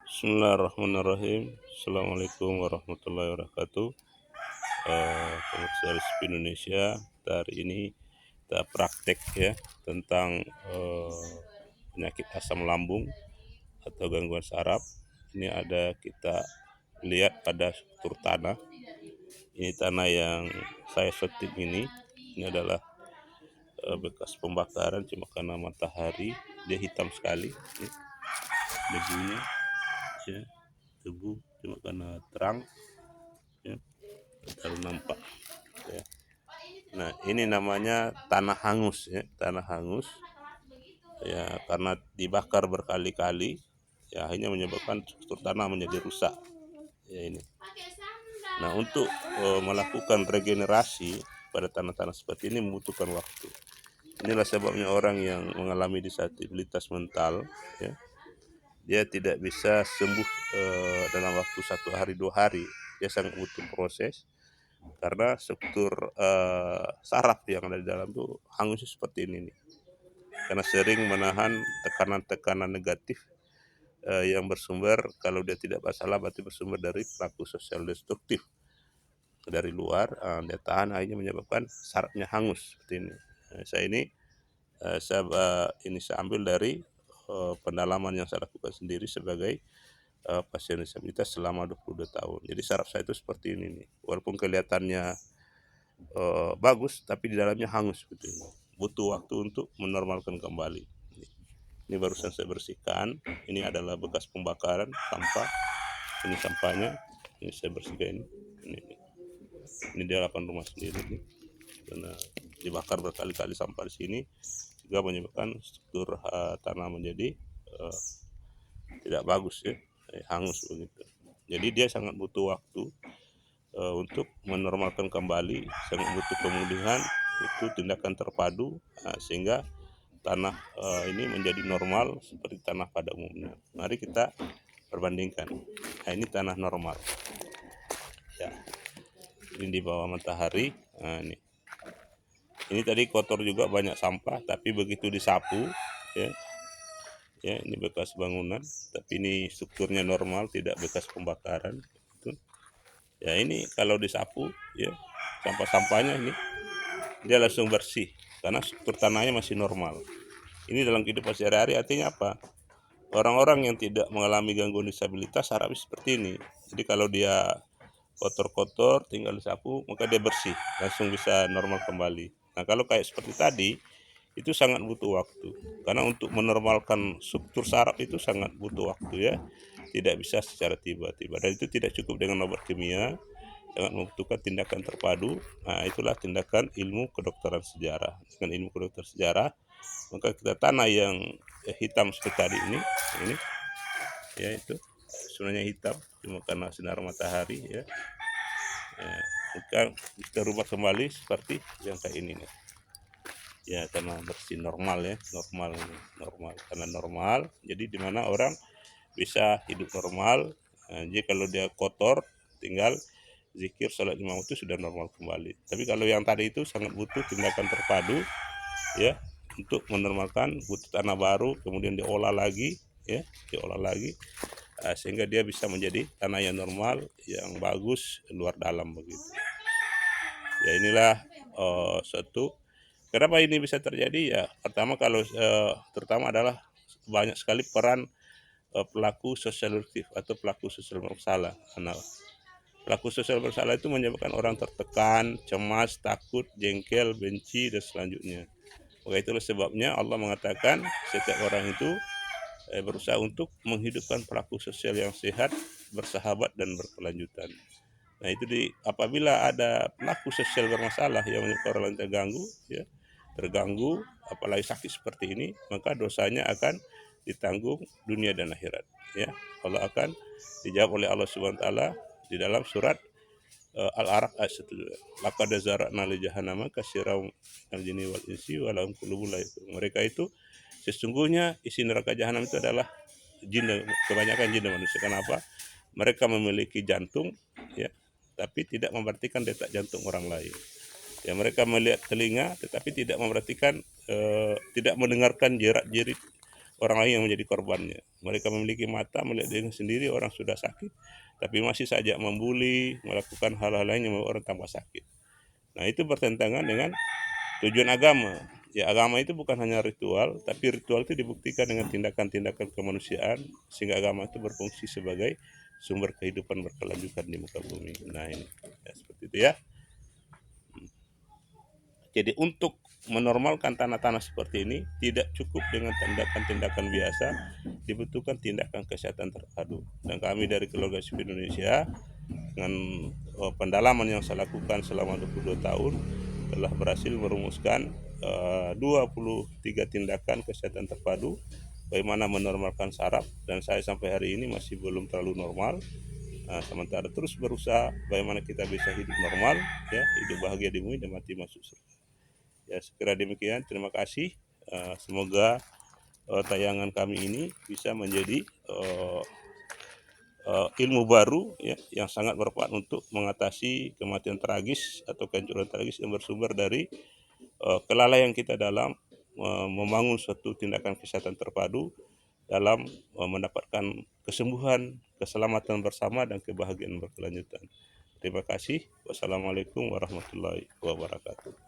Bismillahirrahmanirrahim. Assalamualaikum warahmatullahi wabarakatuh. Pemirsa RSP Indonesia, hari ini kita praktek ya tentang penyakit asam lambung atau gangguan saraf. Ini ada kita lihat pada struktur tanah. Ini tanah yang saya setting ini adalah bekas pembakaran cuma karena matahari dia hitam sekali. Ya. Debunya ya, debu cuma karena terang ya, baru nampak ya. Nah ini namanya tanah hangus ya, tanah hangus ya, karena dibakar berkali-kali ya akhirnya menyebabkan struktur tanah menjadi rusak ya ini. Nah untuk melakukan regenerasi pada tanah-tanah seperti ini membutuhkan waktu. Inilah sebabnya orang yang mengalami disabilitas mental ya, dia tidak bisa sembuh dalam waktu 1 hari 2 hari. Dia sangat butuh proses karena struktur saraf yang ada di dalam tuh hangus seperti ini nih. Karena sering menahan tekanan-tekanan negatif yang bersumber, kalau dia tidak bersalah berarti bersumber dari pelaku sosial destruktif dari luar. Dia tahan akhirnya menyebabkan sarafnya hangus seperti ini. Saya ambil dari pendalaman yang saya lakukan sendiri sebagai pasien disabilitas selama 22 tahun. Jadi saraf saya itu seperti ini nih. Walaupun kelihatannya bagus, tapi di dalamnya hangus seperti ini. Butuh waktu untuk menormalkan kembali. Ini barusan saya bersihkan. Ini adalah bekas pembakaran sampah. Ini sampahnya. Ini saya bersihkan ini. Ini di hadapan rumah sendiri nih. Karena dibakar berkali-kali sampah di sini juga menyebabkan struktur tanah menjadi tidak bagus ya, hangus begitu. Jadi dia sangat butuh waktu untuk menormalkan kembali, sangat butuh pemulihan, butuh tindakan terpadu sehingga tanah ini menjadi normal seperti tanah pada umumnya. Mari kita perbandingkan. Nah, ini tanah normal. Ya, ini di bawah matahari. Nah, ini tadi kotor juga, banyak sampah, tapi begitu disapu ya, ini bekas bangunan, tapi ini strukturnya normal, tidak bekas pembakaran. Gitu. Ya ini kalau disapu ya, sampah-sampahnya ini dia langsung bersih karena struktur tanahnya masih normal. Ini dalam kehidupan sehari-hari artinya apa? Orang-orang yang tidak mengalami gangguan disabilitas saraf seperti ini. Jadi kalau dia kotor-kotor tinggal disapu maka dia bersih, langsung bisa normal kembali. Nah kalau kayak seperti tadi itu sangat butuh waktu, karena untuk menormalkan struktur saraf itu sangat butuh waktu ya, tidak bisa secara tiba-tiba, dan itu tidak cukup dengan obat kimia, sangat membutuhkan tindakan terpadu. Nah itulah tindakan ilmu kedokteran sejarah. Dengan ilmu kedokteran sejarah maka kita tanah yang hitam seperti tadi ini ya, itu sebenarnya hitam cuma karena sinar matahari ya, kita rubah kembali seperti yang kayak ini nih ya, karena bersih normal ya, normal karena normal, jadi dimana orang bisa hidup normal. Jadi kalau dia kotor tinggal zikir sholat 5 waktu sudah normal kembali. Tapi kalau yang tadi itu sangat butuh tindakan terpadu ya, untuk menormalkan, butuh tanah baru kemudian diolah lagi ya, sehingga dia bisa menjadi tanah yang normal, yang bagus luar dalam begitu ya. Inilah suatu kenapa ini bisa terjadi ya. Pertama kalau terutama adalah banyak sekali peran pelaku sosial aktif atau pelaku sosial bersalah. Karena pelaku sosial bersalah itu menyebabkan orang tertekan, cemas, takut, jengkel, benci dan selanjutnya. Maka itulah sebabnya Allah mengatakan setiap orang itu berusaha untuk menghidupkan pelaku sosial yang sehat, bersahabat dan berkelanjutan. Nah itu apabila ada pelaku sosial bermasalah yang menyebabkan orang lain terganggu, apalagi sakit seperti ini, maka dosanya akan ditanggung dunia dan akhirat ya. Allah akan dijawab oleh Allah Subhanahu wa taala di dalam surat Al-A'raf ayat 1. Laqad zara'na li jahannama katsiran minal jinni wal insi wa lahum qulubun la yafqahuna. Mereka itu sesungguhnya isi neraka jahanam itu adalah jin, kebanyakan jin dan manusia. Kenapa? Mereka memiliki jantung ya, tapi tidak memperhatikan detak jantung orang lain. Ya, mereka melihat telinga tetapi tidak memperhatikan, tidak mendengarkan jerat-jerit orang lain yang menjadi korbannya. Mereka memiliki mata melihat diri sendiri orang sudah sakit, tapi masih saja membuli, melakukan hal-hal lain yang membuat orang tambah sakit. Nah, itu bertentangan dengan tujuan agama. Ya, agama itu bukan hanya ritual, tapi ritual itu dibuktikan dengan tindakan-tindakan kemanusiaan, sehingga agama itu berfungsi sebagai sumber kehidupan berkelanjutan di muka bumi. Nah, ini ya, seperti itu ya. Jadi untuk menormalkan tanah-tanah seperti ini tidak cukup dengan tindakan-tindakan biasa, dibutuhkan tindakan kesehatan terpadu. Dan kami dari Keluarga Sipil Indonesia dengan pendalaman yang saya lakukan selama 22 tahun telah berhasil merumuskan 23 tindakan kesehatan terpadu bagaimana menormalkan saraf, dan saya sampai hari ini masih belum terlalu normal. Sementara terus berusaha bagaimana kita bisa hidup normal, ya, hidup bahagia di bumi dan mati masuk surga. Ya, sekira demikian, terima kasih. Semoga tayangan kami ini bisa menjadi ilmu baru, ya, yang sangat bermanfaat untuk mengatasi kematian tragis atau kehancuran tragis yang bersumber dari kelalaian kita dalam membangun suatu tindakan kesehatan terpadu dalam mendapatkan kesembuhan, keselamatan bersama, dan kebahagiaan berkelanjutan. Terima kasih. Wassalamualaikum warahmatullahi wabarakatuh.